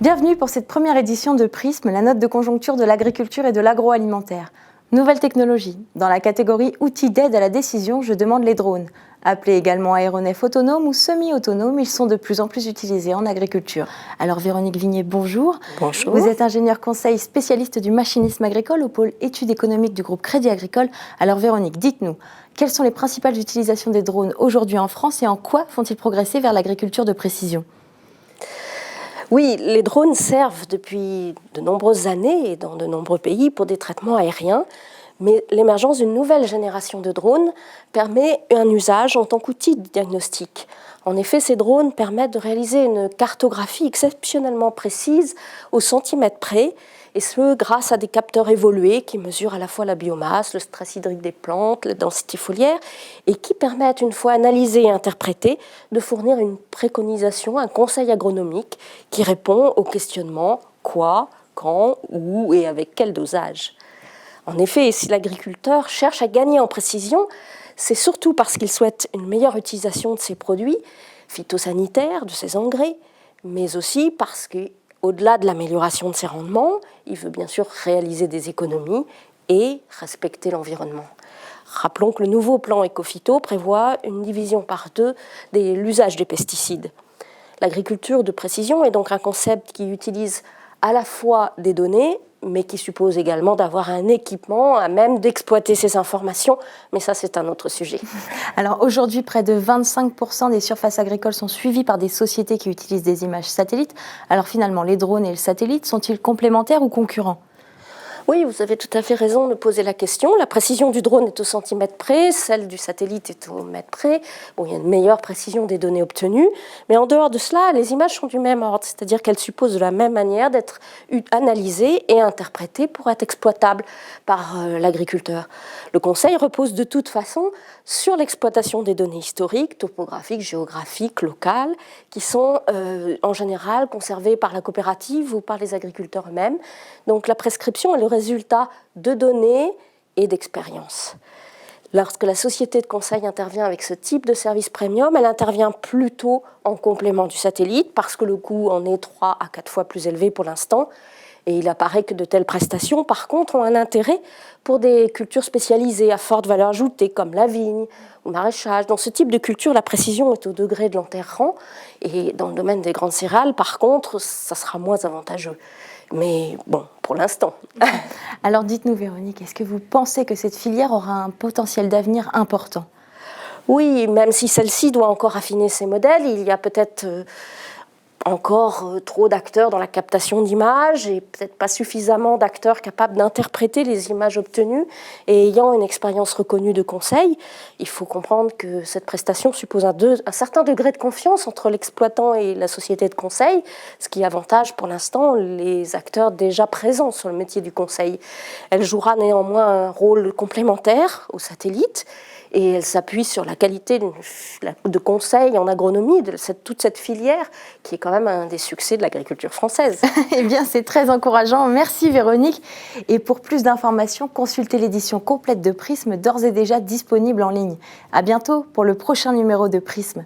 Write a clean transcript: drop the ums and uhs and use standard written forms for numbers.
Bienvenue pour cette première édition de Prisme, la note de conjoncture de l'agriculture et de l'agroalimentaire. Nouvelle technologie. Dans la catégorie outils d'aide à la décision, je demande les drones. Appelés également aéronefs autonomes ou semi-autonomes, ils sont de plus en plus utilisés en agriculture. Alors Véronique Vignier, bonjour. Bonjour. Vous êtes ingénieure conseil spécialiste du machinisme agricole au pôle études économiques du groupe Crédit Agricole. Alors Véronique, dites-nous, quelles sont les principales utilisations des drones aujourd'hui en France et en quoi font-ils progresser vers l'agriculture de précision ? Oui, les drones servent depuis de nombreuses années et dans de nombreux pays pour des traitements aériens, mais l'émergence d'une nouvelle génération de drones permet un usage en tant qu'outil de diagnostic. En effet, ces drones permettent de réaliser une cartographie exceptionnellement précise au centimètre près, et ce grâce à des capteurs évolués qui mesurent à la fois la biomasse, le stress hydrique des plantes, la densité foliaire, et qui permettent, une fois analysés et interprétés, de fournir une préconisation, un conseil agronomique qui répond au questionnement quoi, quand, où et avec quel dosage. En effet, si l'agriculteur cherche à gagner en précision, c'est surtout parce qu'il souhaite une meilleure utilisation de ses produits phytosanitaires, de ses engrais, mais aussi parce qu'au-delà de l'amélioration de ses rendements, il veut bien sûr réaliser des économies et respecter l'environnement. Rappelons que le nouveau plan Écophyto prévoit une division par deux de l'usage des pesticides. L'agriculture de précision est donc un concept qui utilise à la fois des données, mais qui suppose également d'avoir un équipement à même d'exploiter ces informations. Mais ça, c'est un autre sujet. Alors aujourd'hui, près de 25% des surfaces agricoles sont suivies par des sociétés qui utilisent des images satellites. Alors finalement, les drones et le satellite sont-ils complémentaires ou concurrents ? Oui, vous avez tout à fait raison de poser la question. La précision du drone est au centimètre près, celle du satellite est au mètre près. Bon, il y a une meilleure précision des données obtenues, mais en dehors de cela, les images sont du même ordre, c'est-à-dire qu'elles supposent de la même manière d'être analysées et interprétées pour être exploitables par l'agriculteur. Le conseil repose de toute façon sur l'exploitation des données historiques, topographiques, géographiques, locales, qui sont en général conservées par la coopérative ou par les agriculteurs eux-mêmes. Donc la prescription est le résultat de données et d'expériences. Lorsque la société de conseil intervient avec ce type de service premium, elle intervient plutôt en complément du satellite parce que le coût en est 3 à 4 fois plus élevé pour l'instant. Et il apparaît que de telles prestations, par contre, ont un intérêt pour des cultures spécialisées à forte valeur ajoutée, comme la vigne ou le maraîchage. Dans ce type de culture, la précision est au degré de l'enterrant. Et dans le domaine des grandes céréales, par contre, ça sera moins avantageux. Mais bon, pour l'instant. Alors dites-nous Véronique, est-ce que vous pensez que cette filière aura un potentiel d'avenir important ? Oui, même si celle-ci doit encore affiner ses modèles, il y a peut-être encore trop d'acteurs dans la captation d'images et peut-être pas suffisamment d'acteurs capables d'interpréter les images obtenues et ayant une expérience reconnue de conseil. Il faut comprendre que cette prestation suppose un certain degré de confiance entre l'exploitant et la société de conseil, ce qui avantage pour l'instant les acteurs déjà présents sur le métier du conseil. Elle jouera néanmoins un rôle complémentaire au satellite et elle s'appuie sur la qualité de conseil en agronomie de toute cette filière qui est quand même un des succès de l'agriculture française. Eh bien, c'est très encourageant. Merci Véronique. Et pour plus d'informations, consultez l'édition complète de Prisme, d'ores et déjà disponible en ligne. À bientôt pour le prochain numéro de Prisme.